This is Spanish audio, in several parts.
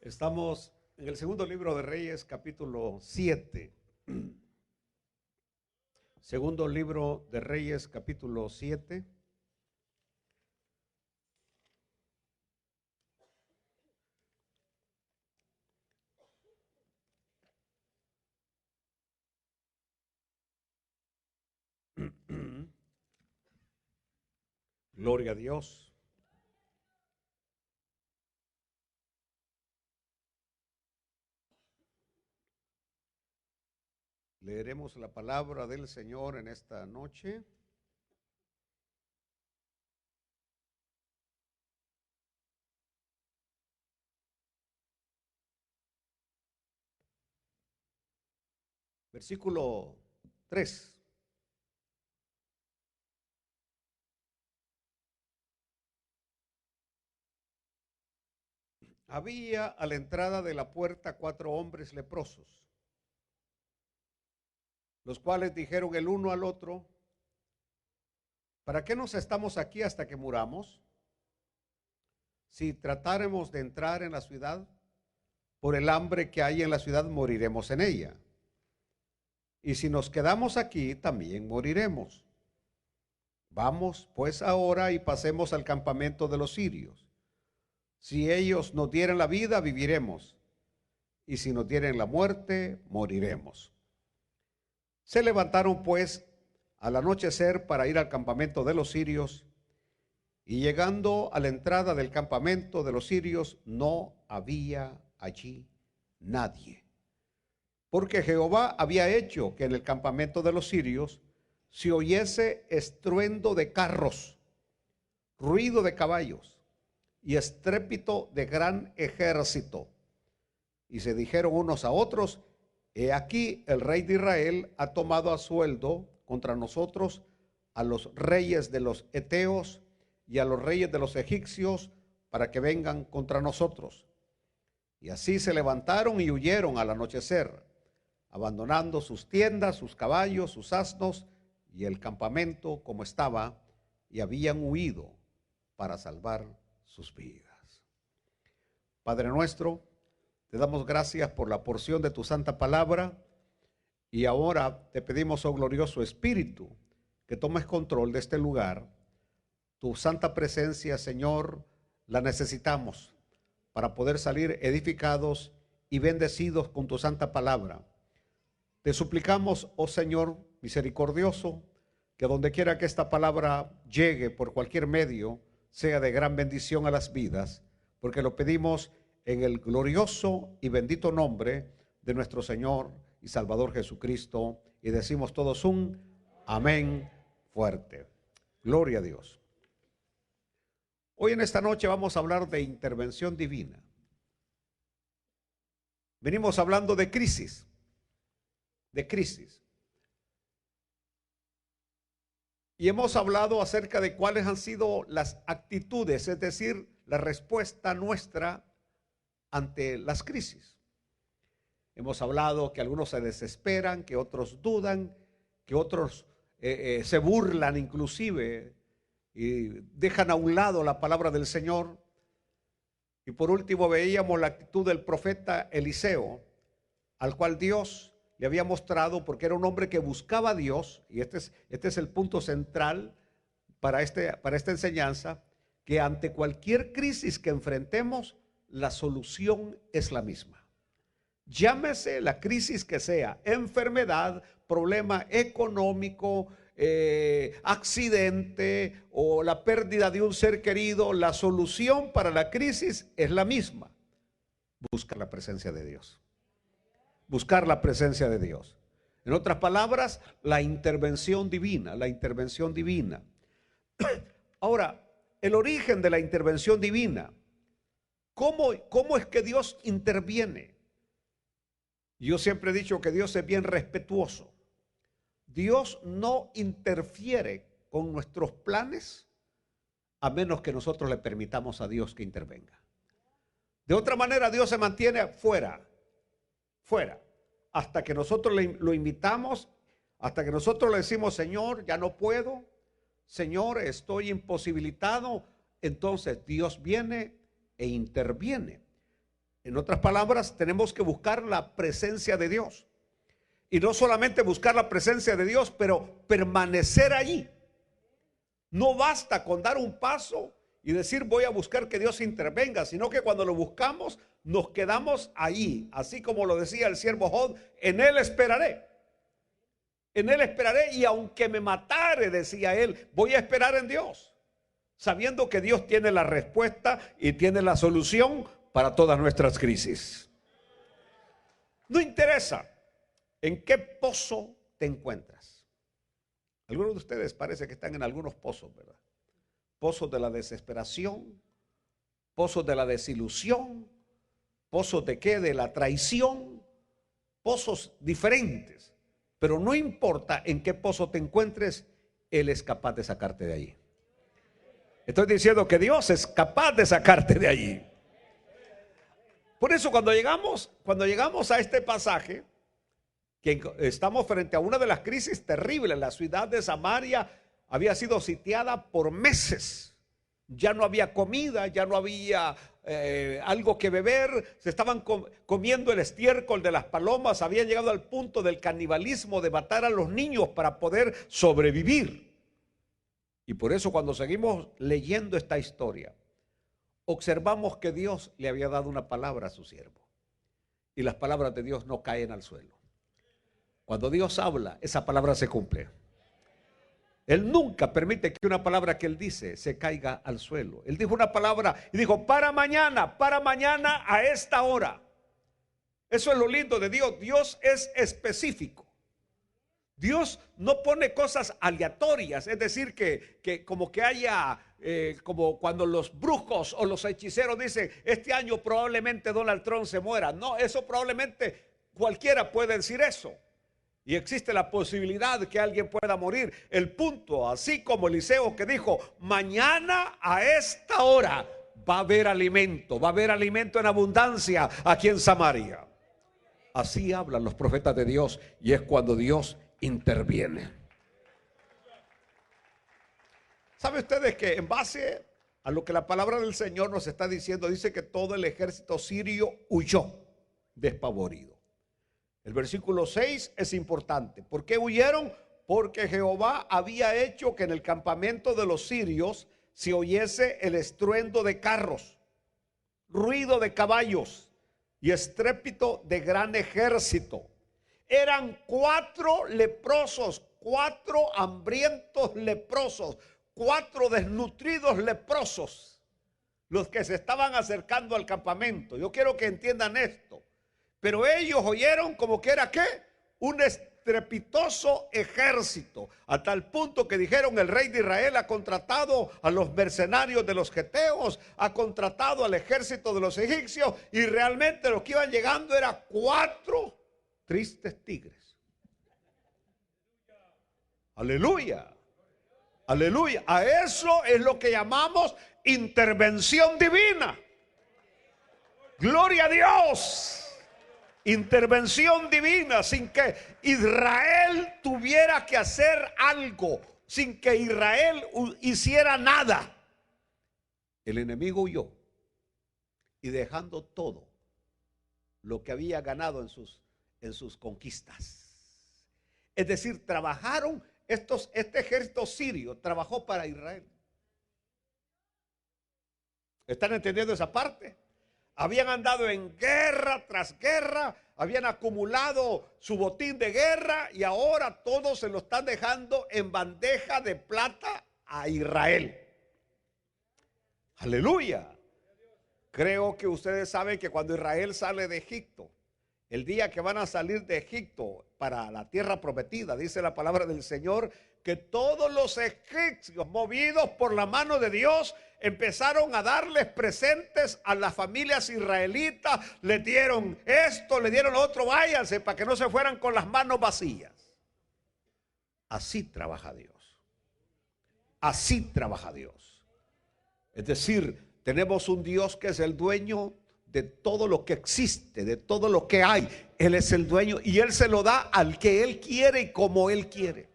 Estamos en el segundo libro de Reyes, capítulo 7. Segundo libro de Reyes, capítulo 7. Gloria a Dios. Leeremos la palabra del Señor en esta noche. Versículo 3. Había a la entrada de la puerta 4 hombres leprosos, los cuales dijeron el uno al otro: ¿para qué nos estamos aquí hasta que muramos? Si tratáremos de entrar en la ciudad, por el hambre que hay en la ciudad moriremos en ella. Y si nos quedamos aquí, también moriremos. Vamos pues ahora y pasemos al campamento de los sirios. Si ellos nos dieren la vida, viviremos, y si nos dieren la muerte, moriremos. Se levantaron pues al anochecer para ir al campamento de los sirios, y llegando a la entrada del campamento de los sirios, no había allí nadie, porque Jehová había hecho que en el campamento de los sirios se oyese estruendo de carros, ruido de caballos y estrépito de gran ejército. Y se dijeron unos a otros: he aquí el rey de Israel ha tomado a sueldo contra nosotros a los reyes de los heteos y a los reyes de los egipcios para que vengan contra nosotros. Y así se levantaron y huyeron al anochecer, abandonando sus tiendas, sus caballos, sus asnos y el campamento como estaba, y habían huido para salvar sus vidas. Padre nuestro, te damos gracias por la porción de tu santa palabra, y ahora te pedimos, oh glorioso Espíritu, que tomes control de este lugar. Tu santa presencia, Señor, la necesitamos para poder salir edificados y bendecidos con tu santa palabra. Te suplicamos, oh Señor misericordioso, que donde quiera que esta palabra llegue por cualquier medio, sea de gran bendición a las vidas, porque lo pedimos en el glorioso y bendito nombre de nuestro Señor y Salvador Jesucristo, y decimos todos un amén fuerte. Gloria a Dios. Hoy en esta noche vamos a hablar de intervención divina. Venimos hablando de crisis. Y hemos hablado acerca de cuáles han sido las actitudes, es decir, la respuesta nuestra ante las crisis. Hemos hablado que algunos se desesperan, que otros dudan, que otros se burlan inclusive y dejan a un lado la palabra del Señor. Y por último veíamos la actitud del profeta Eliseo, al cual Dios le había mostrado, porque era un hombre que buscaba a Dios, y este es el punto central para esta enseñanza, que ante cualquier crisis que enfrentemos, la solución es la misma. Llámese la crisis que sea: enfermedad, problema económico, accidente o la pérdida de un ser querido, la solución para la crisis es la misma: buscar la presencia de Dios. Buscar la presencia de Dios. En otras palabras, la intervención divina, la intervención divina. Ahora, el origen de la intervención divina. ¿Cómo es que Dios interviene? Yo siempre he dicho que Dios es bien respetuoso. Dios no interfiere con nuestros planes a menos que nosotros le permitamos a Dios que intervenga. De otra manera, Dios se mantiene fuera, hasta que nosotros lo invitamos, hasta que nosotros le decimos: Señor, ya no puedo, Señor, estoy imposibilitado. Entonces Dios viene e interviene. En otras palabras, tenemos que buscar la presencia de Dios. Y no solamente buscar la presencia de Dios, pero permanecer allí. No basta con dar un paso y decir voy a buscar que Dios intervenga, sino que cuando lo buscamos nos quedamos allí. Así como lo decía el siervo Job, en Él esperaré. En Él esperaré y aunque me matare, decía él, voy a esperar en Dios, sabiendo que Dios tiene la respuesta y tiene la solución para todas nuestras crisis. No interesa en qué pozo te encuentras. Algunos de ustedes parece que están en algunos pozos, ¿verdad? Pozos de la desesperación, pozos de la desilusión, pozos de qué, de la traición, pozos diferentes. Pero no importa en qué pozo te encuentres, Él es capaz de sacarte de allí. Estoy diciendo que Dios es capaz de sacarte de allí. Por eso cuando llegamos a este pasaje, que estamos frente a una de las crisis terribles, la ciudad de Samaria había sido sitiada por meses. Ya no había comida, ya no había algo que beber, se estaban comiendo el estiércol de las palomas, habían llegado al punto del canibalismo, de matar a los niños para poder sobrevivir. Y por eso cuando seguimos leyendo esta historia, observamos que Dios le había dado una palabra a su siervo. Y las palabras de Dios no caen al suelo. Cuando Dios habla, esa palabra se cumple. Él nunca permite que una palabra que Él dice se caiga al suelo. Él dijo una palabra y dijo, para mañana a esta hora. Eso es lo lindo de Dios. Dios es específico. Dios no pone cosas aleatorias, es decir, que como que haya, como cuando los brujos o los hechiceros dicen, este año probablemente Donald Trump se muera. No, eso probablemente cualquiera puede decir eso. Y existe la posibilidad de que alguien pueda morir. El punto, así como Eliseo que dijo, mañana a esta hora va a haber alimento en abundancia aquí en Samaria. Así hablan los profetas de Dios y es cuando Dios interviene. ¿Sabe ustedes que en base a lo que la palabra del Señor nos está diciendo, dice que todo el ejército sirio huyó despavorido? El versículo 6 es importante. ¿Por qué huyeron? Porque Jehová había hecho que en el campamento de los sirios se oyese el estruendo de carros, ruido de caballos y estrépito de gran ejército. Eran 4 leprosos, 4 hambrientos leprosos, 4 desnutridos leprosos, los que se estaban acercando al campamento. Yo quiero que entiendan esto. Pero ellos oyeron como que era ¿qué? Un estrepitoso ejército, a tal punto que dijeron, el rey de Israel ha contratado a los mercenarios de los geteos, ha contratado al ejército de los egipcios, y realmente lo que iban llegando eran 4 tristes tigres. Aleluya, aleluya. A eso es lo que llamamos intervención divina. Gloria a Dios. Intervención divina, sin que Israel tuviera que hacer algo, sin que Israel hiciera nada. El enemigo huyó y dejando todo lo que había ganado en sus conquistas. Es decir, trabajaron, este ejército sirio trabajó para Israel. ¿Están entendiendo esa parte? Habían andado en guerra tras guerra, habían acumulado su botín de guerra y ahora todos se lo están dejando en bandeja de plata a Israel. Aleluya. Creo que ustedes saben que cuando Israel sale de Egipto, el día que van a salir de Egipto para la tierra prometida, dice la palabra del Señor, que todos los egipcios, movidos por la mano de Dios, empezaron a darles presentes a las familias israelitas. Le dieron esto, le dieron lo otro, váyanse para que no se fueran con las manos vacías. Así trabaja Dios. Así trabaja Dios. Es decir, tenemos un Dios que es el dueño de todo lo que existe, de todo lo que hay. Él es el dueño y Él se lo da al que Él quiere y como Él quiere.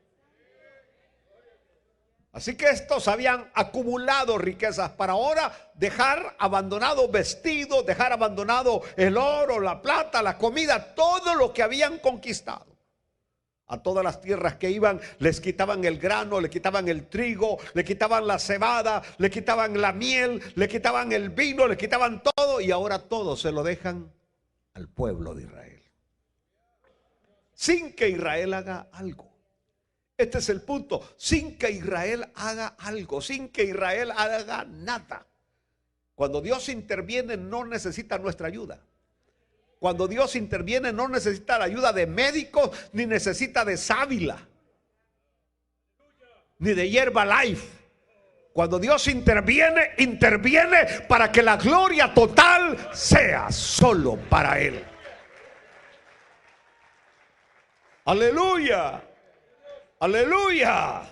Así que estos habían acumulado riquezas para ahora dejar abandonado vestidos, dejar abandonado el oro, la plata, la comida, todo lo que habían conquistado. A todas las tierras que iban les quitaban el grano, le quitaban el trigo, le quitaban la cebada, le quitaban la miel, le quitaban el vino, le quitaban todo, y ahora todo se lo dejan al pueblo de Israel, sin que Israel haga algo. Este es el punto, sin que Israel haga algo, sin que Israel haga nada. Cuando Dios interviene no necesita nuestra ayuda. Cuando Dios interviene no necesita la ayuda de médicos, ni necesita de sábila, ni de hierba life. Cuando Dios interviene, interviene para que la gloria total sea solo para Él. Aleluya. Aleluya.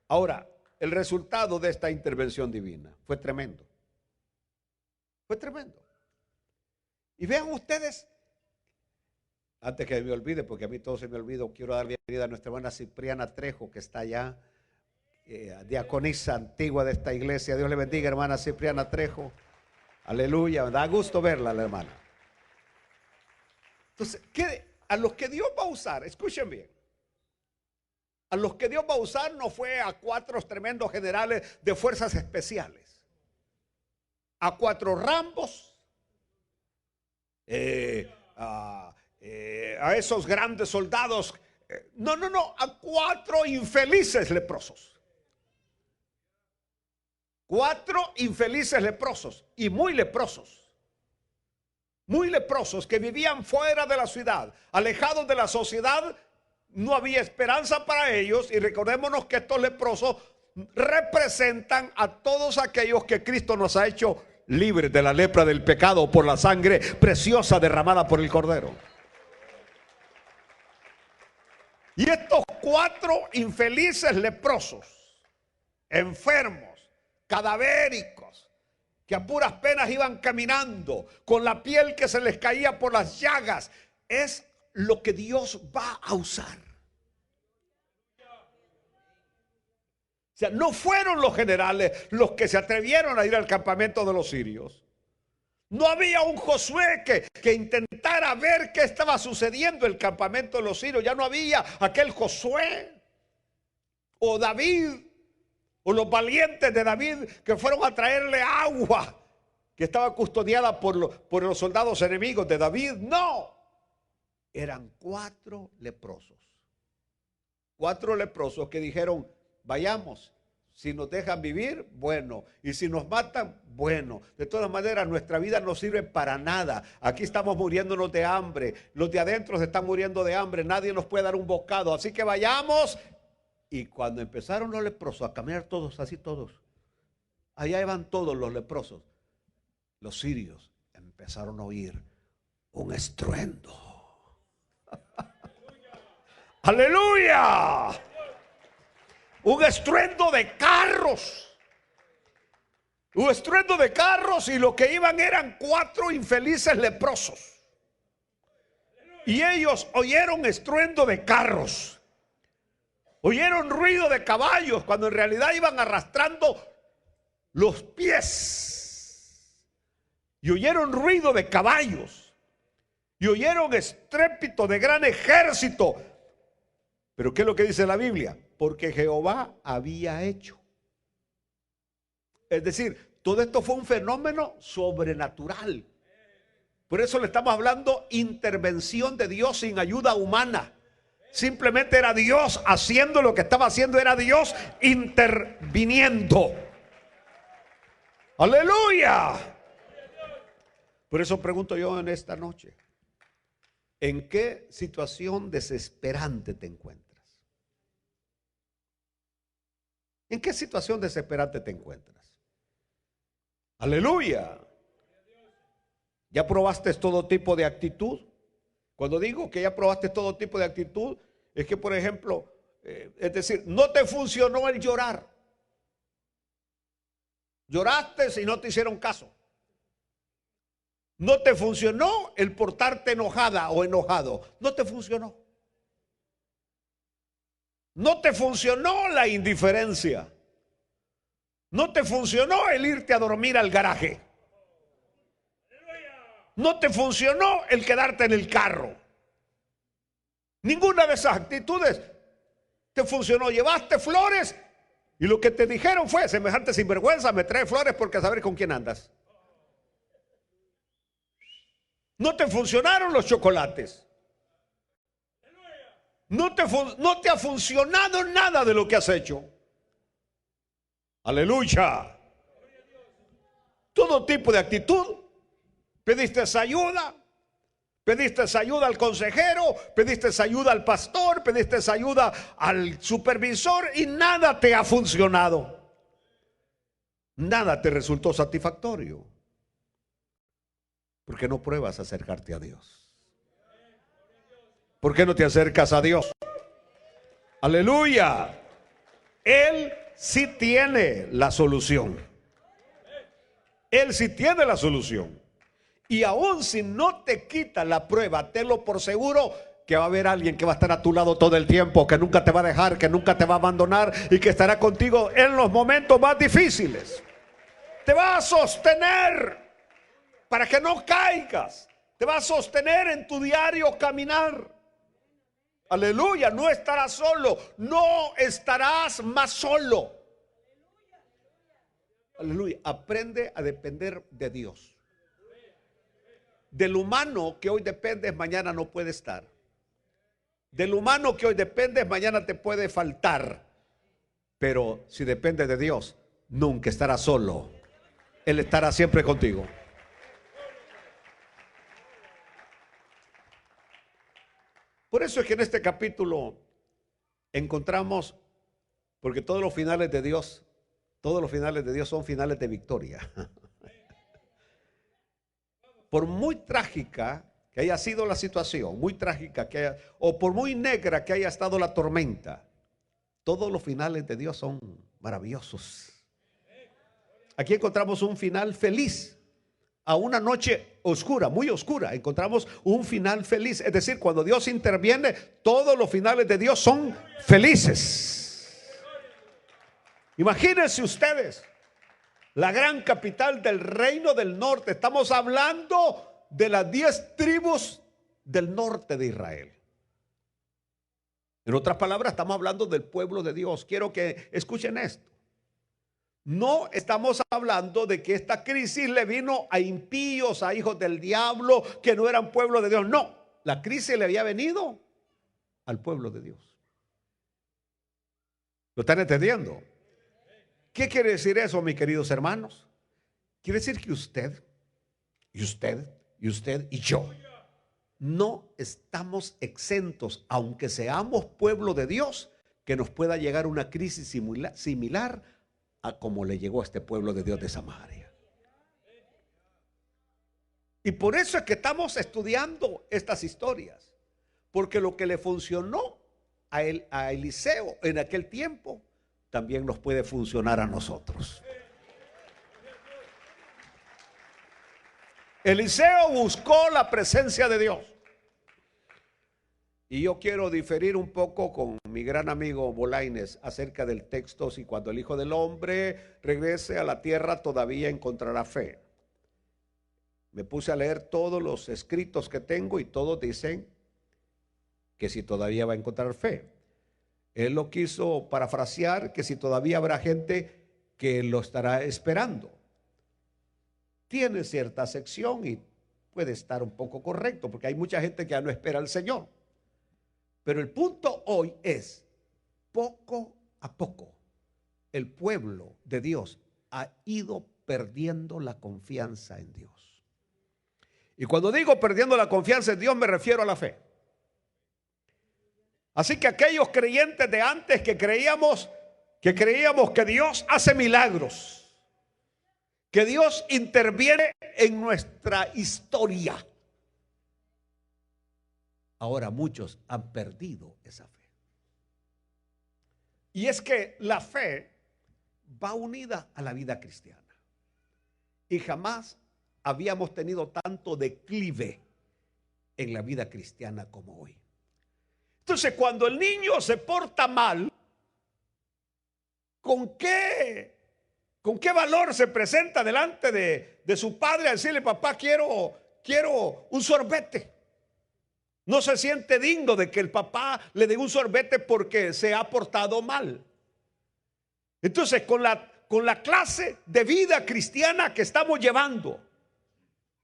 Ahora, el resultado de esta intervención divina fue tremendo. Fue tremendo. Y vean ustedes, antes que me olvide, porque a mí todo se me olvida, quiero dar bienvenida a nuestra hermana Cipriana Trejo, que está allá, diaconisa antigua de esta iglesia. Dios le bendiga, hermana Cipriana Trejo. Aleluya, me da gusto verla, la hermana. Entonces, a los que Dios va a usar, escuchen bien, a los que Dios va a usar no fue a 4 tremendos generales de fuerzas especiales, a 4 Rambos, a esos grandes soldados. No, a 4 infelices leprosos. 4 infelices leprosos y muy leprosos. Muy leprosos que vivían fuera de la ciudad, alejados de la sociedad. No había esperanza para ellos, y recordémonos que estos leprosos representan a todos aquellos que Cristo nos ha hecho libres de la lepra del pecado por la sangre preciosa derramada por el Cordero. Y estos 4 infelices leprosos, enfermos, cadavéricos, que a puras penas iban caminando, con la piel que se les caía por las llagas, es lo que Dios va a usar. O sea, no fueron los generales los que se atrevieron a ir al campamento de los sirios. No había un Josué que intentara ver qué estaba sucediendo en el campamento de los sirios. Ya no había aquel Josué o David o los valientes de David que fueron a traerle agua que estaba custodiada por los soldados enemigos de David. No, eran 4 leprosos. 4 leprosos que dijeron: vayamos, si nos dejan vivir, bueno, y si nos matan, bueno. De todas maneras, nuestra vida no sirve para nada. Aquí estamos muriéndonos de hambre, los de adentro se están muriendo de hambre, nadie nos puede dar un bocado, así que vayamos. Y cuando empezaron los leprosos a caminar todos, así todos, allá iban todos los leprosos, los sirios empezaron a oír un estruendo. ¡Aleluya! Un estruendo de carros. Un estruendo de carros, y lo que iban eran 4 infelices leprosos. Y ellos oyeron estruendo de carros. Oyeron ruido de caballos, cuando en realidad iban arrastrando los pies. Y oyeron ruido de caballos. Y oyeron estrépito de gran ejército. Pero ¿qué es lo que dice la Biblia? Porque Jehová había hecho. Es decir, todo esto fue un fenómeno sobrenatural. Por eso le estamos hablando intervención de Dios sin ayuda humana. Simplemente era Dios haciendo lo que estaba haciendo, era Dios interviniendo. Aleluya. Por eso pregunto yo en esta noche: ¿en qué situación desesperante te encuentras? ¿En qué situación desesperante te encuentras? Aleluya. ¿Ya probaste todo tipo de actitud? Cuando digo que ya probaste todo tipo de actitud, es que, por ejemplo, es decir, no te funcionó el llorar. Lloraste y no te hicieron caso. No te funcionó el portarte enojada o enojado. No te funcionó. No te funcionó la indiferencia. No te funcionó el irte a dormir al garaje. No te funcionó el quedarte en el carro. Ninguna de esas actitudes te funcionó. Llevaste flores y lo que te dijeron fue: semejante sinvergüenza me trae flores porque a saber con quién andas. No te funcionaron los chocolates. No te ha funcionado nada de lo que has hecho. Aleluya. Todo tipo de actitud. Pediste ayuda. Pediste ayuda al consejero, pediste ayuda al pastor, pediste ayuda al supervisor y nada te ha funcionado. Nada te resultó satisfactorio. ¿Por qué no pruebas acercarte a Dios? ¿Por qué no te acercas a Dios? Aleluya. Él sí tiene la solución. Él sí tiene la solución. Y aún si no te quita la prueba, tenlo por seguro que va a haber alguien que va a estar a tu lado todo el tiempo, que nunca te va a dejar, que nunca te va a abandonar y que estará contigo en los momentos más difíciles. Te va a sostener para que no caigas. Te va a sostener en tu diario caminar. Aleluya, no estarás solo, no estarás más solo. Aleluya, aprende a depender de Dios. Del humano que hoy dependes, mañana no puede estar. Del humano que hoy dependes, mañana te puede faltar. Pero si dependes de Dios, nunca estarás solo. Él estará siempre contigo. Por eso es que en este capítulo encontramos, porque todos los finales de Dios son finales de victoria. Por muy trágica que haya sido la situación, muy trágica que haya, o por muy negra que haya estado la tormenta, todos los finales de Dios son maravillosos. Aquí encontramos un final feliz. A una noche oscura, muy oscura, encontramos un final feliz. Es decir, cuando Dios interviene, todos los finales de Dios son felices. Imagínense ustedes la gran capital del reino del norte. Estamos hablando de las 10 tribus del norte de Israel. En otras palabras, estamos hablando del pueblo de Dios. Quiero que escuchen esto. No estamos hablando de que esta crisis le vino a impíos, a hijos del diablo, que no eran pueblo de Dios. No, la crisis le había venido al pueblo de Dios. ¿Lo están entendiendo? ¿Qué quiere decir eso, mis queridos hermanos? Quiere decir que usted y yo no estamos exentos, aunque seamos pueblo de Dios, que nos pueda llegar una crisis similar a como le llegó a este pueblo de Dios de Samaria. Y por eso es que estamos estudiando estas historias, porque lo que le funcionó a Eliseo en aquel tiempo también nos puede funcionar a nosotros. Eliseo buscó la presencia de Dios. Y yo quiero diferir un poco con mi gran amigo Bolaines acerca del texto: si cuando el Hijo del Hombre regrese a la tierra todavía encontrará fe. Me puse a leer todos los escritos que tengo y todos dicen que si todavía va a encontrar fe. Él lo quiso parafrasear, que si todavía habrá gente que lo estará esperando. Tiene cierta sección y puede estar un poco correcto, porque hay mucha gente que ya no espera al Señor. Pero el punto hoy es, poco a poco, el pueblo de Dios ha ido perdiendo la confianza en Dios. Y cuando digo perdiendo la confianza en Dios, me refiero a la fe. Así que aquellos creyentes de antes que creíamos que Dios hace milagros, que Dios interviene en nuestra historia, ahora muchos han perdido esa fe. Y es que la fe va unida a la vida cristiana. Y jamás habíamos tenido tanto declive en la vida cristiana como hoy. Entonces, cuando el niño se porta mal, ¿con qué valor se presenta delante de su padre a decirle: papá, quiero un sorbete? No se siente digno de que el papá le dé un sorbete porque se ha portado mal. Entonces, con la clase de vida cristiana que estamos llevando,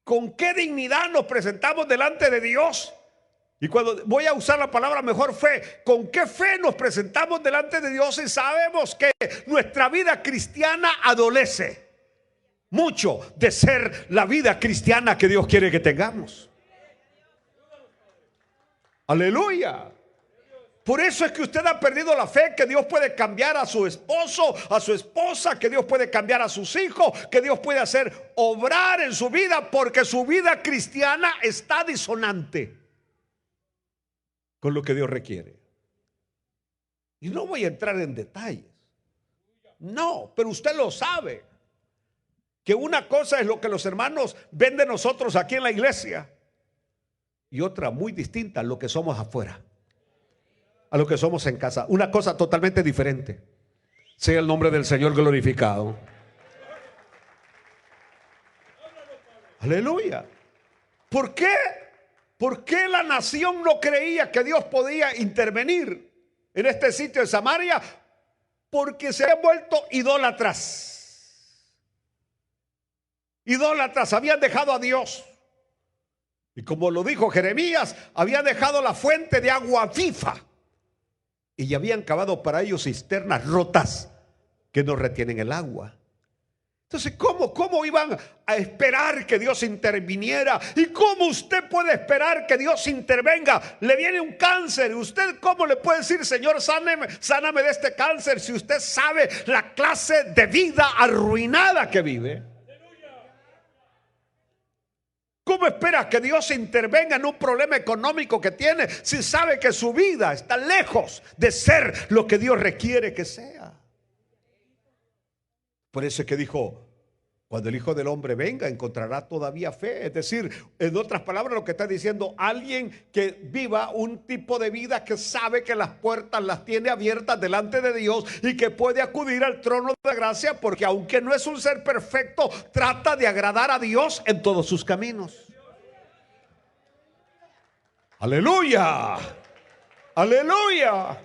¿con qué dignidad nos presentamos delante de Dios? Y cuando voy a usar la palabra mejor, fe, ¿con qué fe nos presentamos delante de Dios y sabemos que nuestra vida cristiana adolece mucho de ser la vida cristiana que Dios quiere que tengamos? Aleluya. Por eso es que usted ha perdido la fe que Dios puede cambiar a su esposo, a su esposa, que Dios puede cambiar a sus hijos, que Dios puede hacer obrar en su vida, porque su vida cristiana está disonante con lo que Dios requiere. Y no voy a entrar en detalles. No, pero usted lo sabe, que una cosa es lo que los hermanos ven de nosotros aquí en la iglesia y otra muy distinta lo que somos afuera, a lo que somos en casa. Una cosa totalmente diferente. Sea el nombre del Señor glorificado. Aleluya. ¿Por qué? ¿Por qué la nación no creía que Dios podía intervenir en este sitio de Samaria? Porque se habían vuelto idólatras. Idólatras, habían dejado a Dios. Y como lo dijo Jeremías, habían dejado la fuente de agua viva y habían cavado para ellos cisternas rotas que no retienen el agua. Entonces, ¿cómo iban a esperar que Dios interviniera? ¿Y cómo usted puede esperar que Dios intervenga? Le viene un cáncer. ¿Usted cómo le puede decir: Señor, sáname de este cáncer, si usted sabe la clase de vida arruinada que vive? ¿Cómo espera que Dios intervenga en un problema económico que tiene si sabe que su vida está lejos de ser lo que Dios requiere que sea? Por eso es que dijo: cuando el Hijo del Hombre venga, encontrará todavía fe. Es decir, en otras palabras, lo que está diciendo: alguien que viva un tipo de vida que sabe que las puertas las tiene abiertas delante de Dios y que puede acudir al trono de gracia, porque aunque no es un ser perfecto, trata de agradar a Dios en todos sus caminos. Aleluya, aleluya.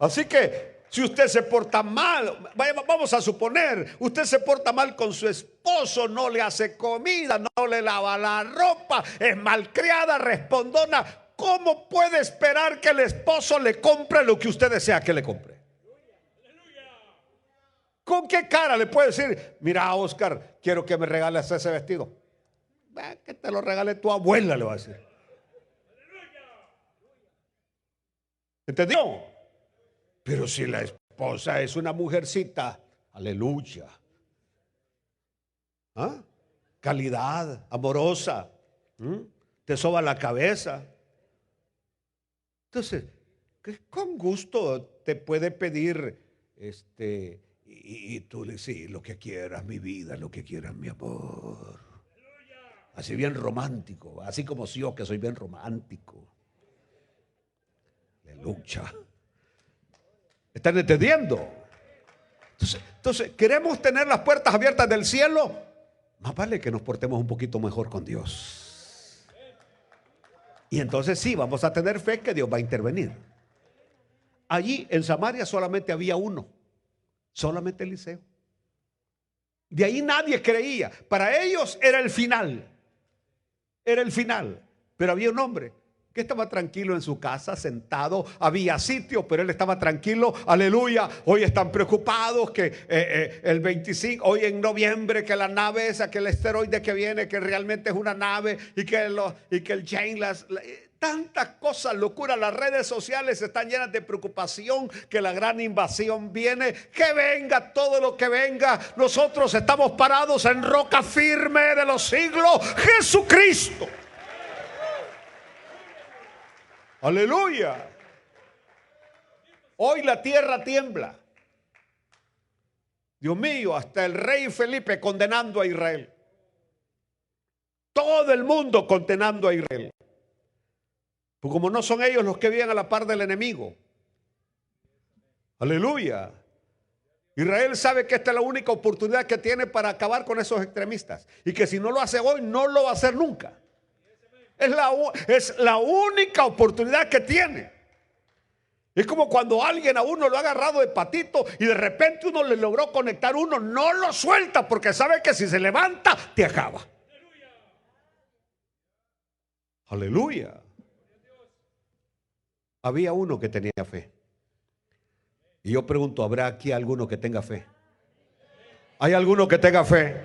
Así que si usted se porta mal, vamos a suponer, usted se porta mal con su esposo, no le hace comida, no le lava la ropa, es malcriada, respondona, ¿cómo puede esperar que el esposo le compre lo que usted desea que le compre? ¿Con qué cara le puede decir: mira, Oscar, quiero que me regales ese vestido? Que te lo regale tu abuela, le va a decir. ¿Entendió? Pero si la esposa es una mujercita, aleluya, ¿ah? Calidad, amorosa, te soba la cabeza. Entonces, con gusto te puede pedir, y tú le dices: sí, lo que quieras, mi vida, lo que quieras, mi amor. Así bien romántico, así como yo, que soy bien romántico. Aleluya. ¿Están entendiendo? Entonces, ¿queremos tener las puertas abiertas del cielo? Más vale que nos portemos un poquito mejor con Dios. Y entonces sí, vamos a tener fe que Dios va a intervenir. Allí en Samaria solamente había uno, solamente Eliseo. De ahí nadie creía. Para ellos era el final. Era el final. Pero había un hombre que estaba tranquilo en su casa, sentado. Había sitio, pero él estaba tranquilo. Aleluya. Hoy están preocupados que el 25, hoy en noviembre, que la nave esa, que el asteroide que viene, que realmente es una nave, y que el Jane, tantas cosas, locura. Las redes sociales están llenas de preocupación, que la gran invasión viene, que venga todo lo que venga. Nosotros estamos parados en roca firme de los siglos, Jesucristo. Aleluya. Hoy la tierra tiembla. Dios mío, hasta el rey Felipe condenando a Israel. Todo el mundo condenando a Israel. Pues como no son ellos los que viven a la par del enemigo. Aleluya. Israel sabe que esta es la única oportunidad que tiene para acabar con esos extremistas. Y que si no lo hace hoy, no lo va a hacer nunca. Es la única oportunidad que tiene. Es como cuando alguien a uno lo ha agarrado de patito y de repente uno le logró conectar uno, no lo suelta porque sabe que si se levanta, te acaba. Aleluya. Había uno que tenía fe. Y yo pregunto, ¿habrá aquí alguno que tenga fe? ¿Hay alguno que tenga fe?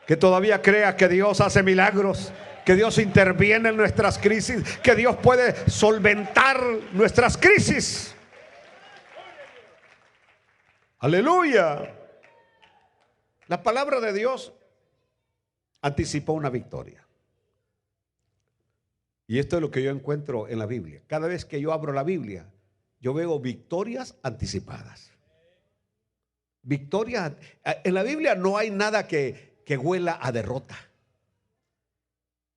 Que todavía crea que Dios hace milagros, que Dios interviene en nuestras crisis, que Dios puede solventar nuestras crisis. Aleluya. La palabra de Dios anticipó una victoria. Y esto es lo que yo encuentro en la Biblia. Cada vez que yo abro la Biblia, yo veo victorias anticipadas. Victorias. En la Biblia no hay nada que huela a derrota.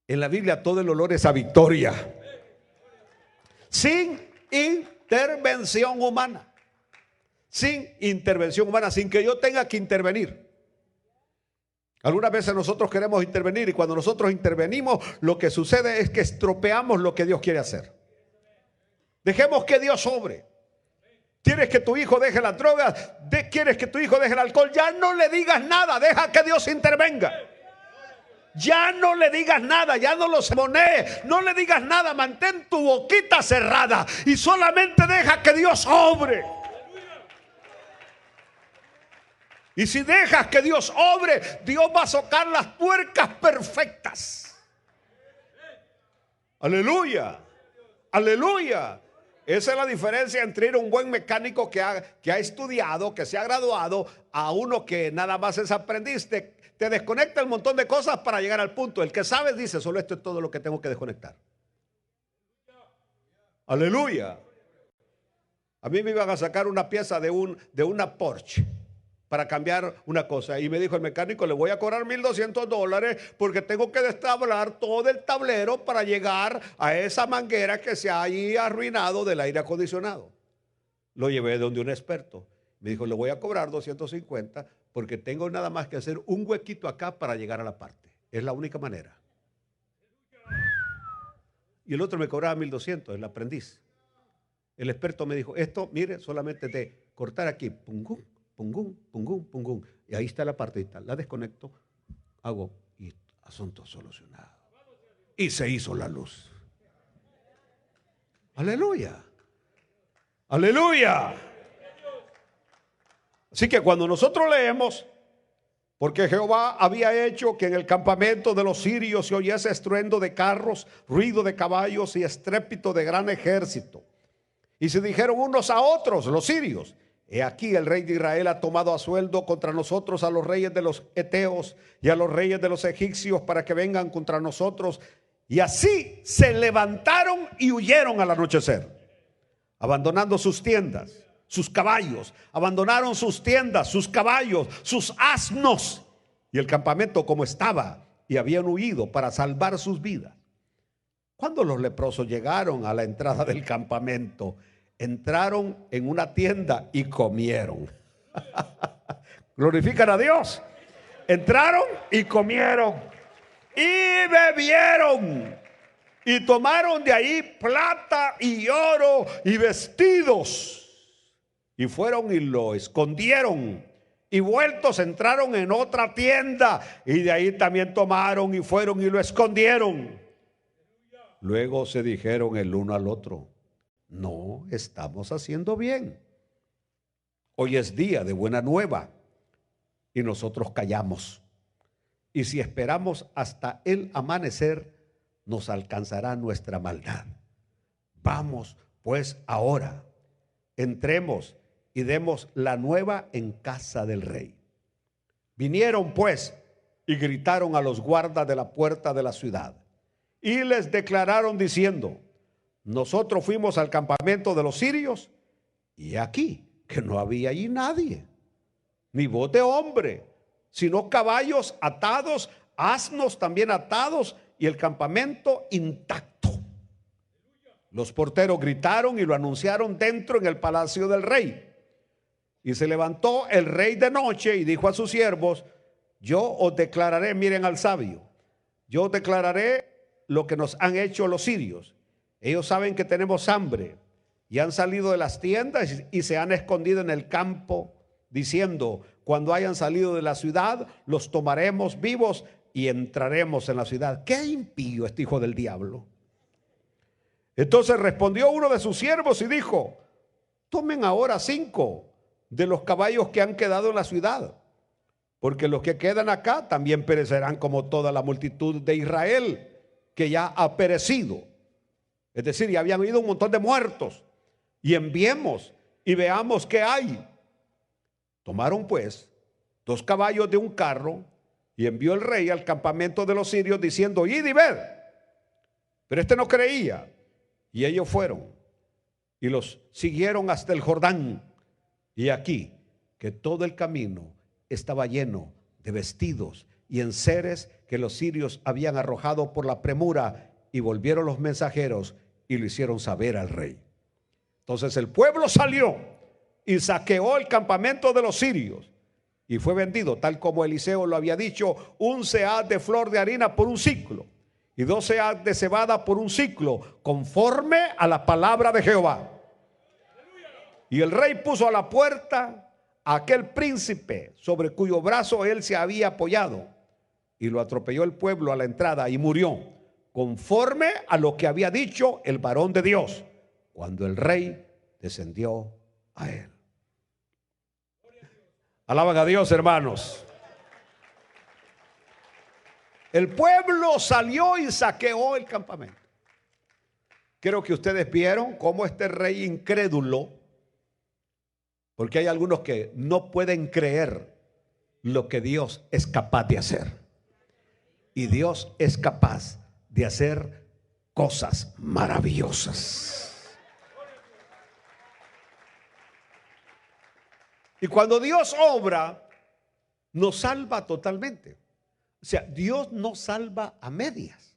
En la Biblia todo el olor es a victoria. Sin intervención humana. Sin intervención humana, sin que yo tenga que intervenir. Algunas veces nosotros queremos intervenir y cuando nosotros intervenimos, lo que sucede es que estropeamos lo que Dios quiere hacer. Dejemos que Dios obre. ¿Quieres que tu hijo deje las drogas? ¿Quieres que tu hijo deje el alcohol? Ya no le digas nada, deja que Dios intervenga. Ya no le digas nada, ya no lo sermonees, no le digas nada, mantén tu boquita cerrada y solamente deja que Dios obre. Y si dejas que Dios obre, Dios va a socar las tuercas perfectas. Aleluya, aleluya. Esa es la diferencia entre ir a un buen mecánico que ha estudiado, que se ha graduado, a uno que nada más es aprendiz. Te desconecta un montón de cosas para llegar al punto. El que sabe dice, solo esto es todo lo que tengo que desconectar. Aleluya. A mí me iban a sacar una pieza de una Porsche para cambiar una cosa. Y me dijo el mecánico, le voy a cobrar $1,200 porque tengo que destablar todo el tablero para llegar a esa manguera que se ha ahí arruinado del aire acondicionado. Lo llevé donde un experto. Me dijo, le voy a cobrar 250 porque tengo nada más que hacer un huequito acá para llegar a la parte. Es la única manera. Y el otro me cobraba 1,200, el aprendiz. El experto me dijo, esto, mire, solamente de cortar aquí, pungum, pungum, pungum, pungum. Y ahí está la partita. La desconecto, hago y asunto solucionado. Y se hizo la luz. Aleluya. Aleluya. Así que cuando nosotros leemos, porque Jehová había hecho que en el campamento de los sirios se oyese estruendo de carros, ruido de caballos y estrépito de gran ejército. Y se dijeron unos a otros, los sirios, he aquí el rey de Israel ha tomado a sueldo contra nosotros a los reyes de los heteos y a los reyes de los egipcios para que vengan contra nosotros. Y así se levantaron y huyeron al anochecer, abandonando sus tiendas, sus caballos. Abandonaron sus tiendas, sus caballos, sus asnos y el campamento como estaba, y habían huido para salvar sus vidas. Cuando los leprosos llegaron a la entrada del campamento, entraron en una tienda y comieron. Glorifican a Dios. Entraron y comieron y bebieron y tomaron de ahí plata y oro y vestidos y fueron y lo escondieron. Y vueltos entraron en otra tienda y de ahí también tomaron y fueron y lo escondieron. Luego se dijeron el uno al otro, no estamos haciendo bien. Hoy es día de buena nueva y nosotros callamos. Y si esperamos hasta el amanecer, nos alcanzará nuestra maldad. Vamos pues ahora, entremos y demos la nueva en casa del rey. Vinieron pues y gritaron a los guardas de la puerta de la ciudad y les declararon diciendo, nosotros fuimos al campamento de los sirios y aquí que no había allí nadie, ni voz de hombre, sino caballos atados, asnos también atados y el campamento intacto. Los porteros gritaron y lo anunciaron dentro en el palacio del rey. Y se levantó el rey de noche y dijo a sus siervos: yo os declararé, miren al sabio, yo os declararé lo que nos han hecho los sirios. Ellos saben que tenemos hambre y han salido de las tiendas y se han escondido en el campo, diciendo: cuando hayan salido de la ciudad, los tomaremos vivos y entraremos en la ciudad. ¡Qué impío este hijo del diablo! Entonces respondió uno de sus siervos y dijo: tomen ahora 5 de los caballos que han quedado en la ciudad, porque los que quedan acá también perecerán como toda la multitud de Israel, que ya ha perecido. Es decir, ya habían habido un montón de muertos. Y enviemos y veamos qué hay. Tomaron pues 2 caballos de un carro, y envió el rey al campamento de los sirios diciendo: id y ved. Pero este no creía. Y ellos fueron y los siguieron hasta el Jordán. Y aquí que todo el camino estaba lleno de vestidos y enseres que los sirios habían arrojado por la premura. Y volvieron los mensajeros y lo hicieron saber al rey. Entonces el pueblo salió y saqueó el campamento de los sirios, y fue vendido, tal como Eliseo lo había dicho, 1 seah de flor de harina por 1 siclo, y 2 seah de cebada por 1 siclo, conforme a la palabra de Jehová. Y el rey puso a la puerta a aquel príncipe sobre cuyo brazo él se había apoyado, y lo atropelló el pueblo a la entrada y murió, conforme a lo que había dicho el varón de Dios, cuando el rey descendió a él. Alaban a Dios, hermanos. El pueblo salió y saqueó el campamento. Creo que ustedes vieron cómo este rey incrédulo, porque hay algunos que no pueden creer lo que Dios es capaz de hacer. Y Dios es capaz de hacer cosas maravillosas. Y cuando Dios obra, nos salva totalmente. O sea, Dios no salva a medias.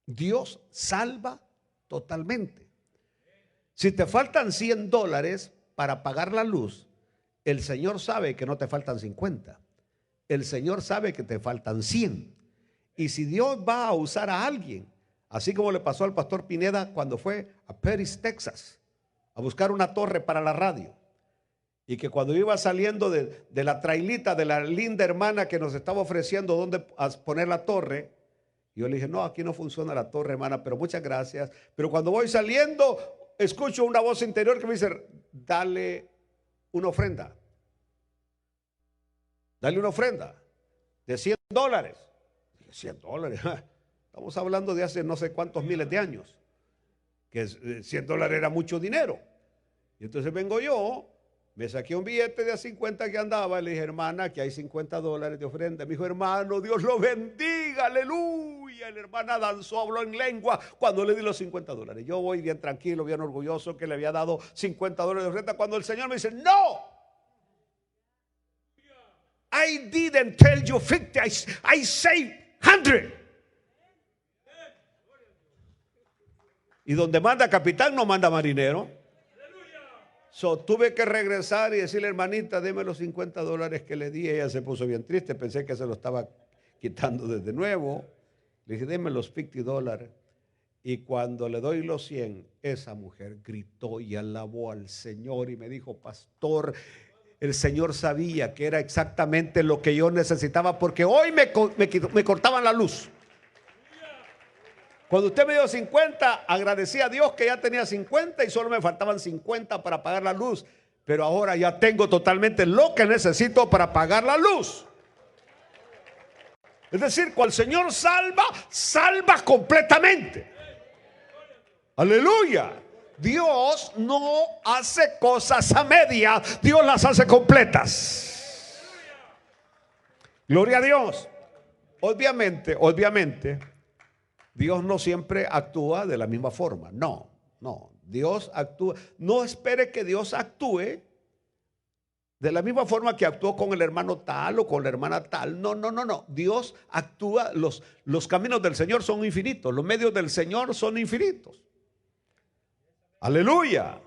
Dios salva totalmente. Si te faltan $100 para pagar la luz, el Señor sabe que no te faltan 50. El Señor sabe que te faltan 100. Y si Dios va a usar a alguien, así como le pasó al pastor Pineda cuando fue a Paris, Texas, a buscar una torre para la radio, y que cuando iba saliendo de la trailita de la linda hermana que nos estaba ofreciendo dónde poner la torre, yo le dije: no, aquí no funciona la torre, hermana, pero muchas gracias. Pero cuando voy saliendo, escucho una voz interior que me dice: dale una ofrenda. Dale una ofrenda de $100. $100, estamos hablando de hace no sé cuántos miles de años, que $100 era mucho dinero. Y entonces vengo yo, me saqué un billete de a 50 que andaba, y le dije: hermana, aquí hay $50 de ofrenda. Me dijo: hermano, Dios lo bendiga, aleluya. La hermana danzó, habló en lengua cuando le di los $50. Yo voy bien tranquilo, bien orgulloso que le había dado $50 de ofrenda, cuando el Señor me dice: no, I didn't tell you 50, I say 100. Y donde manda capitán no manda marinero. Tuve que regresar y decirle: hermanita, deme los $50 que le di. Ella se puso bien triste, pensé que se lo estaba quitando desde nuevo. Le dije: deme los $50. Y cuando le doy los 100, esa mujer gritó y alabó al Señor y me dijo: pastor, el Señor sabía que era exactamente lo que yo necesitaba, porque hoy me cortaban la luz. Cuando usted me dio 50, agradecí a Dios que ya tenía 50 y solo me faltaban 50 para pagar la luz. Pero ahora ya tengo totalmente lo que necesito para pagar la luz. Es decir, cuando el Señor salva, salva completamente. Aleluya. Dios no hace cosas a media, Dios las hace completas. Gloria a Dios. Obviamente, Dios no siempre actúa de la misma forma. No, Dios actúa. No espere que Dios actúe de la misma forma que actuó con el hermano tal o con la hermana tal. No. Dios actúa, los caminos del Señor son infinitos, los medios del Señor son infinitos. Aleluya.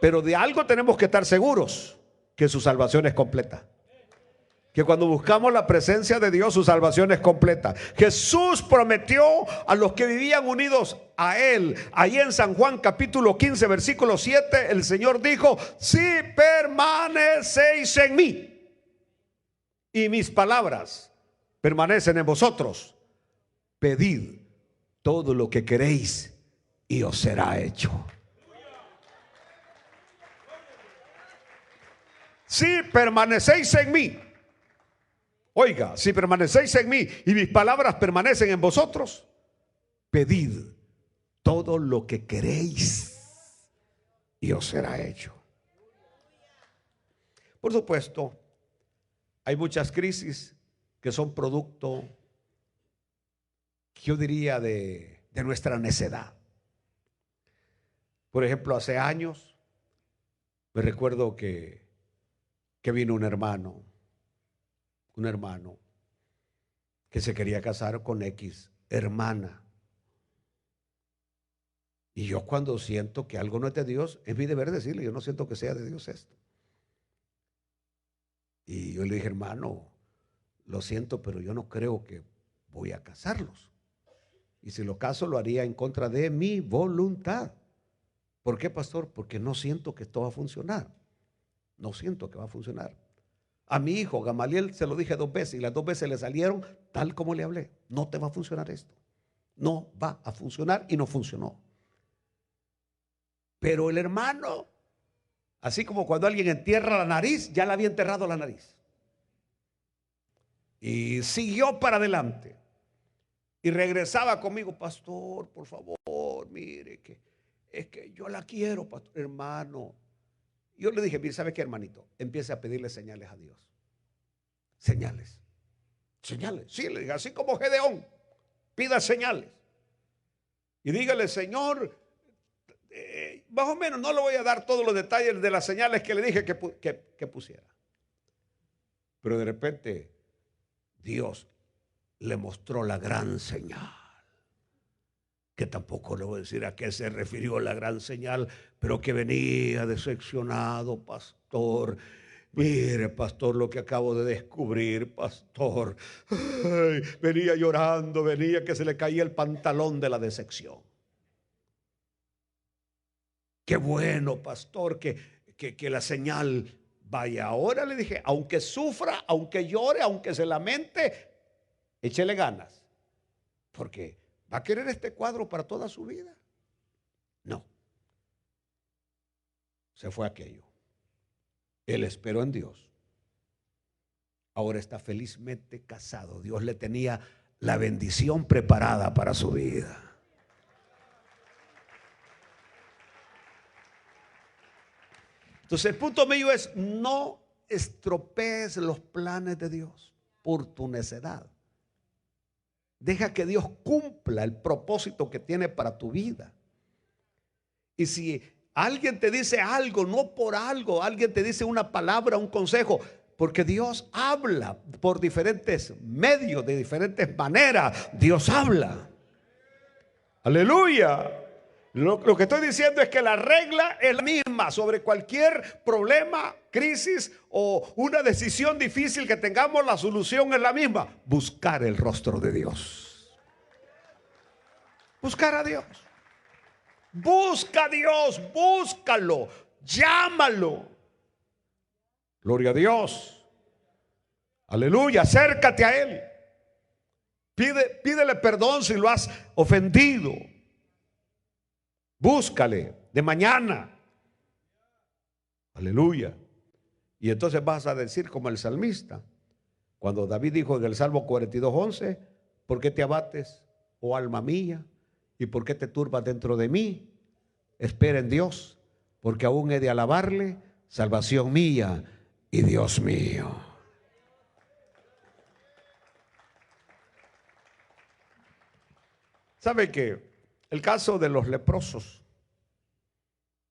Pero de algo tenemos que estar seguros, que su salvación es completa. Que cuando buscamos la presencia de Dios, su salvación es completa. Jesús prometió a los que vivían unidos a Él. Ahí en San Juan capítulo 15 versículo 7, el Señor dijo: si permanecéis en mí y mis palabras permanecen en vosotros, pedid todo lo que queréis y os será hecho. Si permanecéis en mí. Oiga, si permanecéis en mí y mis palabras permanecen en vosotros, pedid todo lo que queréis y os será hecho. Por supuesto, hay muchas crisis que son producto, yo diría, de nuestra necedad. Por ejemplo, hace años me recuerdo que vino un hermano que se quería casar con X hermana. Y yo, cuando siento que algo no es de Dios, es mi deber decirle: yo no siento que sea de Dios esto. Y yo le dije: hermano, lo siento, pero yo no creo que voy a casarlos. Y si lo caso, lo haría en contra de mi voluntad. ¿Por qué, pastor? Porque no siento que esto va a funcionar. No siento que va a funcionar. A mi hijo Gamaliel se lo dije 2 veces y las 2 veces le salieron tal como le hablé. No te va a funcionar esto. No va a funcionar, y no funcionó. Pero el hermano, así como cuando alguien entierra la nariz, ya le había enterrado la nariz. Y siguió para adelante. Y regresaba conmigo: pastor, por favor, mire, que es que yo la quiero, pastor, hermano. Yo le dije: mire, ¿sabe qué, hermanito? Empiece a pedirle señales a Dios. Señales. Señales. Sí, le dije, así como Gedeón, pida señales. Y dígale: Señor, más o menos, no le voy a dar todos los detalles de las señales que le dije que pusiera. Pero de repente Dios le mostró la gran señal. Que tampoco le voy a decir a qué se refirió la gran señal, pero que venía decepcionado, pastor. Mire, pastor, lo que acabo de descubrir, pastor. Ay, venía llorando, venía que se le caía el pantalón de la decepción. Qué bueno, pastor, que la señal vaya. Ahora le dije: aunque sufra, aunque llore, aunque se lamente, échele ganas. Porque ¿va a querer este cuadro para toda su vida? No. Se fue aquello. Él esperó en Dios. Ahora está felizmente casado. Dios le tenía la bendición preparada para su vida. Entonces, el punto mío es: no estropees los planes de Dios por tu necedad. Deja que Dios cumpla el propósito que tiene para tu vida. Y si alguien te dice algo, no por algo, alguien te dice una palabra, un consejo, porque Dios habla por diferentes medios, de diferentes maneras. Dios habla. Aleluya. Lo que estoy diciendo es que la regla es la misma sobre cualquier problema, crisis o una decisión difícil que tengamos. La solución es la misma: buscar el rostro de Dios. Buscar a Dios. Busca a Dios, búscalo, llámalo. Gloria a Dios. Aleluya, acércate a Él. Pídele perdón si lo has ofendido. Búscale de mañana. Aleluya. Y entonces vas a decir como el salmista, cuando David dijo en el Salmo 42:11: ¿por qué te abates, oh alma mía? ¿Y por qué te turbas dentro de mí? Espera en Dios, porque aún he de alabarle, salvación mía y Dios mío. ¿Sabe que el caso de los leprosos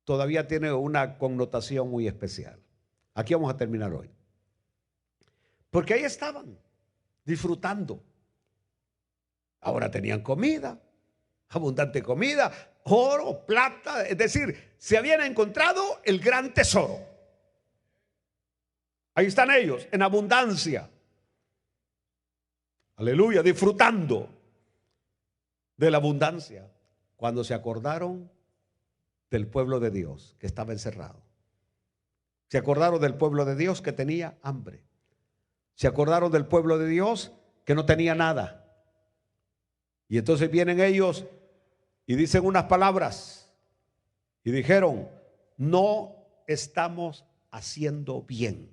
todavía tiene una connotación muy especial? Aquí vamos a terminar hoy. Porque ahí estaban, disfrutando. Ahora tenían comida, abundante comida. oro, plata, es decir, se habían encontrado el gran tesoro. Ahí están ellos, en abundancia. Aleluya, disfrutando de la abundancia. Cuando se acordaron del pueblo de Dios que estaba encerrado. Se acordaron del pueblo de Dios que tenía hambre. Se acordaron del pueblo de Dios que no tenía nada. Y entonces vienen ellos y dicen unas palabras. Y dijeron, no estamos haciendo bien.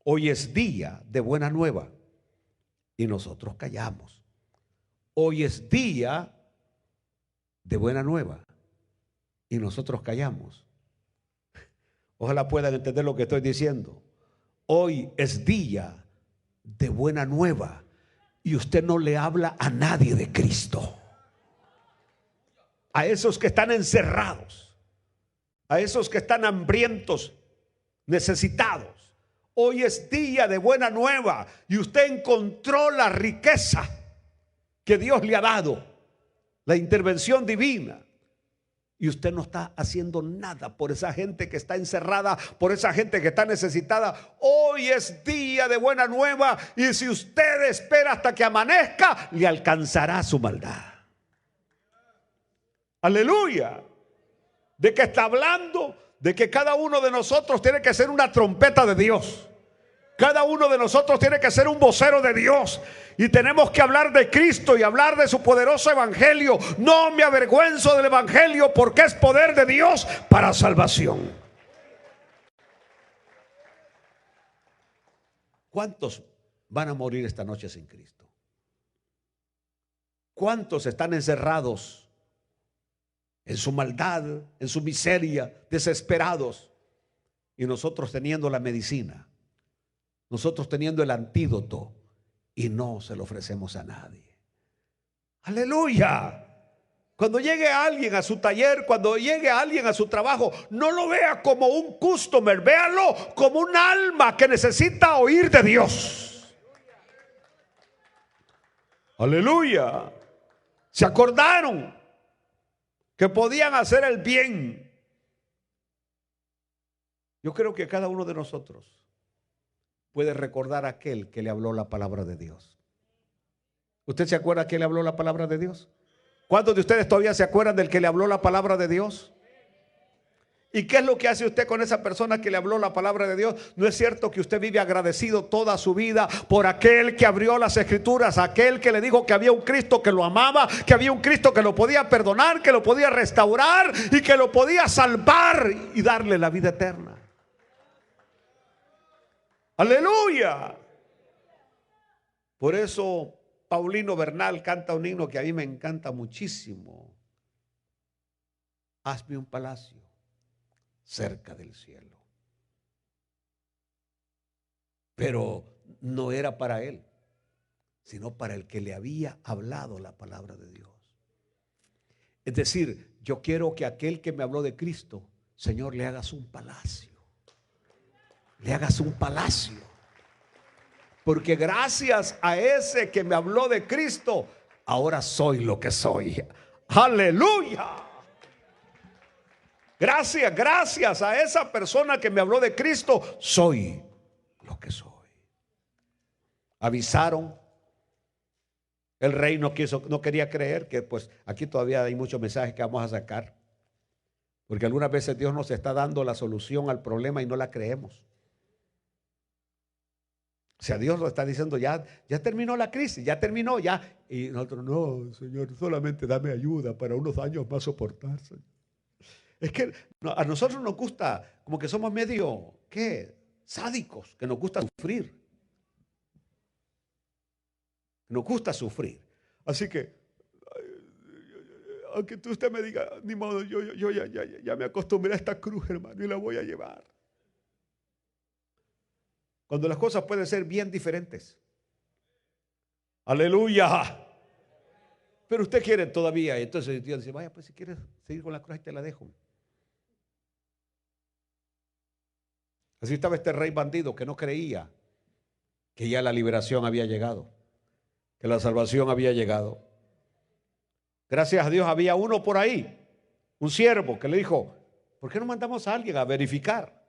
Hoy es día de buena nueva. Y nosotros callamos. Hoy es día de buena nueva. Y nosotros callamos. Ojalá puedan entender lo que estoy diciendo. Hoy es día de buena nueva. Y usted no le habla a nadie de Cristo. A esos que están encerrados. A esos que están hambrientos, necesitados. Hoy es día de buena nueva. Y usted encontró la riqueza que Dios le ha dado. La intervención divina. Y usted no está haciendo nada por esa gente que está encerrada, por esa gente que está necesitada. Hoy es día de buena nueva y si usted espera hasta que amanezca, le alcanzará su maldad. Aleluya. ¿De qué está hablando? De que cada uno de nosotros tiene que ser una trompeta de Dios. Cada uno de nosotros tiene que ser un vocero de Dios. Y tenemos que hablar de Cristo y hablar de su poderoso evangelio. No me avergüenzo del evangelio porque es poder de Dios para salvación. ¿Cuántos van a morir esta noche sin Cristo? ¿Cuántos están encerrados en su maldad, en su miseria, desesperados? Y nosotros teniendo la medicina. Nosotros teniendo el antídoto y no se lo ofrecemos a nadie. Aleluya. Cuando llegue alguien a su taller, cuando llegue alguien a su trabajo, no lo vea como un customer, véalo como un alma que necesita oír de Dios. Aleluya. Se acordaron que podían hacer el bien. Yo creo que cada uno de nosotros puede recordar a aquel que le habló la palabra de Dios. ¿Usted se acuerda que le habló la palabra de Dios? ¿Cuántos de ustedes todavía se acuerdan del que le habló la palabra de Dios? ¿Y qué es lo que hace usted con esa persona que le habló la palabra de Dios? ¿No es cierto que usted vive agradecido toda su vida por aquel que abrió las escrituras, aquel que le dijo que había un Cristo que lo amaba, que había un Cristo que lo podía perdonar, que lo podía restaurar y que lo podía salvar y darle la vida eterna? Aleluya. Por eso Paulino Bernal canta un himno que a mí me encanta muchísimo. Hazme un palacio cerca del cielo. Pero no era para él, sino para el que le había hablado la palabra de Dios. Es decir, yo quiero que aquel que me habló de Cristo, Señor, le hagas un palacio. Le hagas un palacio. Porque gracias a ese que me habló de Cristo, ahora soy lo que soy. Aleluya. Gracias a esa persona que me habló de Cristo, soy lo que soy. Avisaron. El rey no quería creer, que pues aquí todavía hay muchos mensajes que vamos a sacar. Porque algunas veces Dios nos está dando la solución al problema y no la creemos. O sea, Dios lo está diciendo, ya terminó la crisis, ya terminó, ya. Y nosotros, no, Señor, solamente dame ayuda para unos años más soportar, Señor. Es que a nosotros nos gusta, como que somos medio, ¿qué? Sádicos, que nos gusta sufrir. Nos gusta sufrir. Así que, aunque usted me diga, ni modo, yo ya me acostumbré a esta cruz, hermano, y la voy a llevar. Cuando las cosas pueden ser bien diferentes. Aleluya. Pero usted quiere todavía. Entonces Dios dice, vaya, pues si quieres seguir con la cruz, ahí te la dejo. Así estaba este rey bandido que no creía que ya la liberación había llegado, que la salvación había llegado. Gracias a Dios había uno por ahí, un siervo que le dijo, ¿por qué no mandamos a alguien a verificar?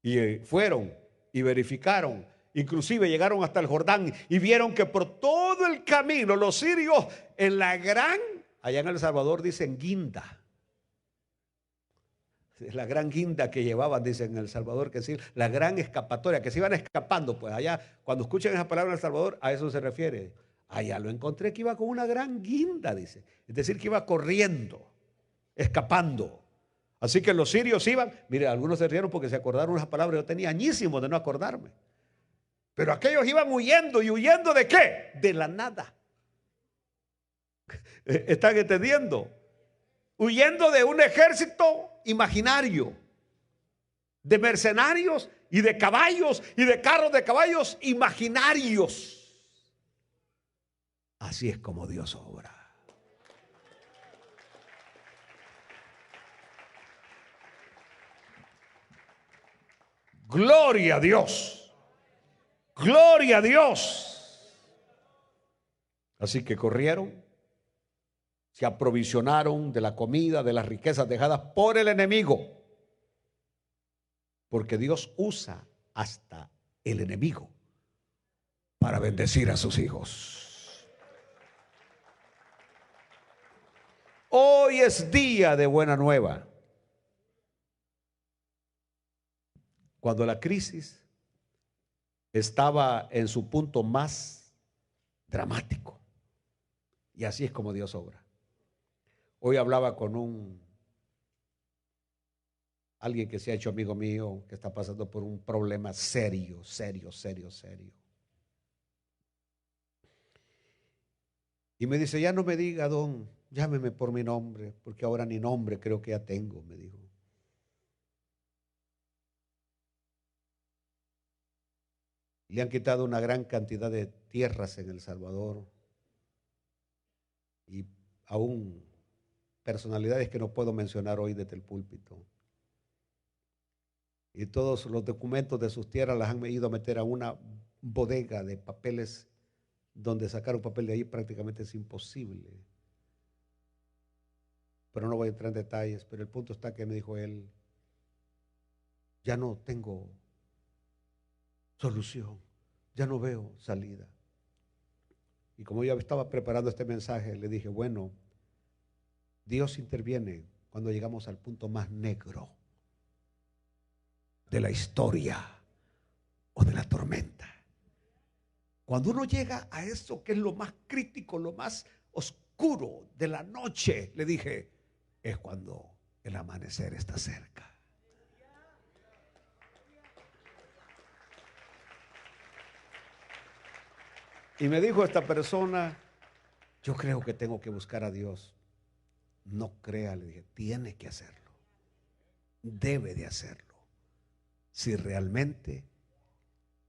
Y fueron y verificaron. Inclusive llegaron hasta el Jordán y vieron que por todo el camino los sirios en la gran, allá en El Salvador dicen guinda. La gran guinda que llevaban, dicen en El Salvador, que decir, la gran escapatoria, que se iban escapando, pues allá, cuando escuchan esa palabra en El Salvador, a eso se refiere. Allá lo encontré que iba con una gran guinda, dice. Es decir, que iba corriendo, escapando. Así que los sirios iban, mire, algunos se rieron porque se acordaron esas palabras, yo tenía añísimos de no acordarme. Pero aquellos iban huyendo, ¿y huyendo de qué? De la nada. ¿Están entendiendo? Huyendo de un ejército imaginario, de mercenarios y de caballos y de carros de caballos imaginarios. Así es como Dios obra. Gloria a Dios. Gloria a Dios. Así que corrieron, se aprovisionaron de la comida, de las riquezas dejadas por el enemigo. Porque Dios usa hasta el enemigo para bendecir a sus hijos. Hoy es día de buena nueva. Cuando la crisis estaba en su punto más dramático. Y así es como Dios obra. Hoy hablaba con alguien que se ha hecho amigo mío, que está pasando por un problema serio. Y me dice, ya no me diga, don, llámeme por mi nombre, porque ahora ni nombre creo que ya tengo, me dijo. Le han quitado una gran cantidad de tierras en El Salvador y aún personalidades que no puedo mencionar hoy desde el púlpito. Y todos los documentos de sus tierras las han ido a meter a una bodega de papeles donde sacar un papel de ahí prácticamente es imposible. Pero no voy a entrar en detalles, pero el punto está que me dijo él, ya no tengo solución, ya no veo salida. Y como yo estaba preparando este mensaje, le dije, bueno, Dios interviene cuando llegamos al punto más negro de la historia o de la tormenta. Cuando uno llega a eso que es lo más crítico, lo más oscuro de la noche, le dije, es cuando el amanecer está cerca. Y me dijo esta persona, yo creo que tengo que buscar a Dios. No crea, le dije, tiene que hacerlo. Debe de hacerlo. Si realmente,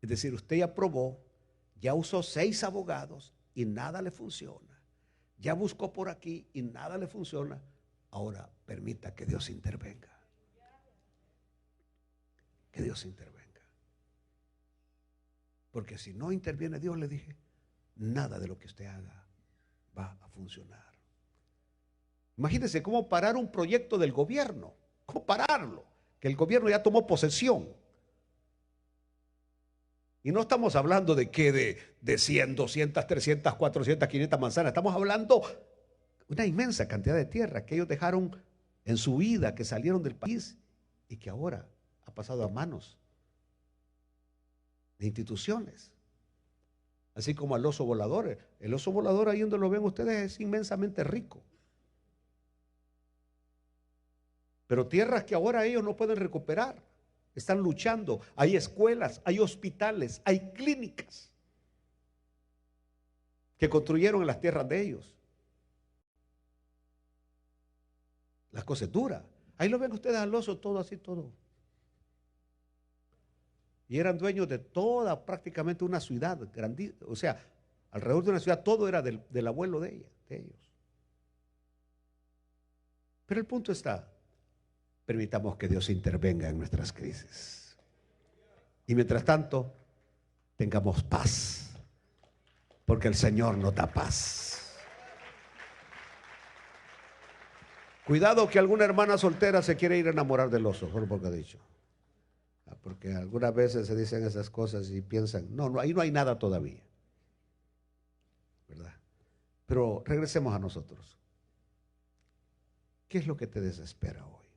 es decir, usted ya probó, ya usó 6 abogados y nada le funciona. Ya buscó por aquí y nada le funciona. Ahora permita que Dios intervenga. Que Dios intervenga. Porque si no interviene Dios, le dije, nada de lo que usted haga va a funcionar. Imagínense cómo parar un proyecto del gobierno. ¿Cómo pararlo? Que el gobierno ya tomó posesión. Y no estamos hablando de que de 100, 200, 300, 400, 500 manzanas. Estamos hablando de una inmensa cantidad de tierra que ellos dejaron en su vida, que salieron del país y que ahora ha pasado a manos de instituciones. Así como al oso volador. El oso volador, ahí donde lo ven ustedes, es inmensamente rico. Pero tierras que ahora ellos no pueden recuperar. Están luchando. Hay escuelas, hay hospitales, hay clínicas que construyeron en las tierras de ellos. La cosa es dura. Ahí lo ven ustedes al oso, todo así, todo. Y eran dueños de toda, prácticamente una ciudad grandísima. O sea, alrededor de una ciudad, todo era del abuelo de ellos. Pero el punto está, permitamos que Dios intervenga en nuestras crisis. Y mientras tanto, tengamos paz, porque el Señor nos da paz. Cuidado que alguna hermana soltera se quiere ir a enamorar del oso, solo porque ha dicho. Porque algunas veces se dicen esas cosas y piensan, no, ahí no hay nada todavía. ¿Verdad? Pero regresemos a nosotros. ¿Qué es lo que te desespera hoy?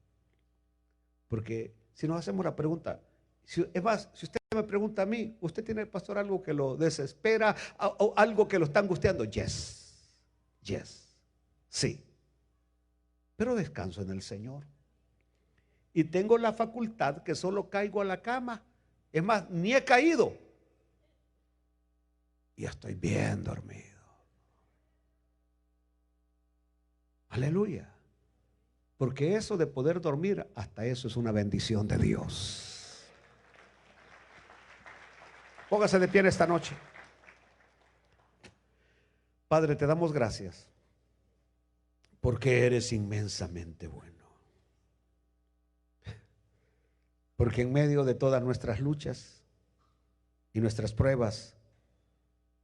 Porque si nos hacemos la pregunta, es más, si usted me pregunta a mí, ¿usted tiene, pastor, algo que lo desespera o algo que lo está angustiando? Yes, sí. Pero descanso en el Señor. Y tengo la facultad que solo caigo a la cama. Es más, ni he caído. Y estoy bien dormido. Aleluya. Porque eso de poder dormir, hasta eso es una bendición de Dios. Póngase de pie en esta noche. Padre, te damos gracias porque eres inmensamente bueno. Porque en medio de todas nuestras luchas y nuestras pruebas,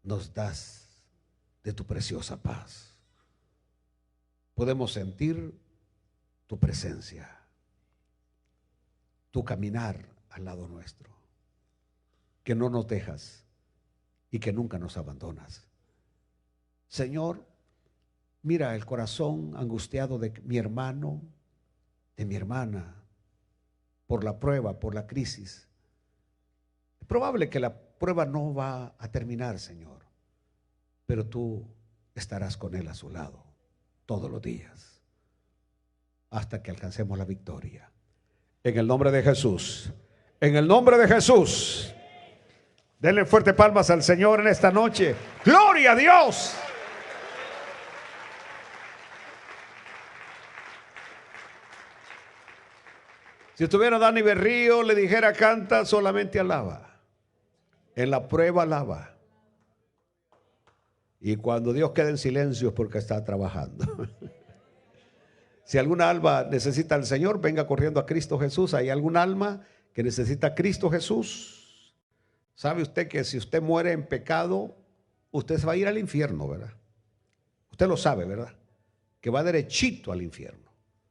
nos das de tu preciosa paz. Podemos sentir tu presencia, tu caminar al lado nuestro, que no nos dejas y que nunca nos abandonas. Señor, mira el corazón angustiado de mi hermano, de mi hermana, por la prueba, por la crisis. Es probable que la prueba no va a terminar, Señor, pero tú estarás con él a su lado todos los días hasta que alcancemos la victoria. En el nombre de Jesús, en el nombre de Jesús. Denle fuerte palmas al Señor en esta noche. ¡Gloria a Dios! Si estuviera Dani Berrío, le dijera canta, solamente alaba. En la prueba alaba. Y cuando Dios queda en silencio es porque está trabajando. Si alguna alma necesita al Señor, venga corriendo a Cristo Jesús. ¿Hay algún alma que necesita a Cristo Jesús? ¿Sabe usted que si usted muere en pecado, usted se va a ir al infierno, verdad? Usted lo sabe, ¿verdad? Que va derechito al infierno.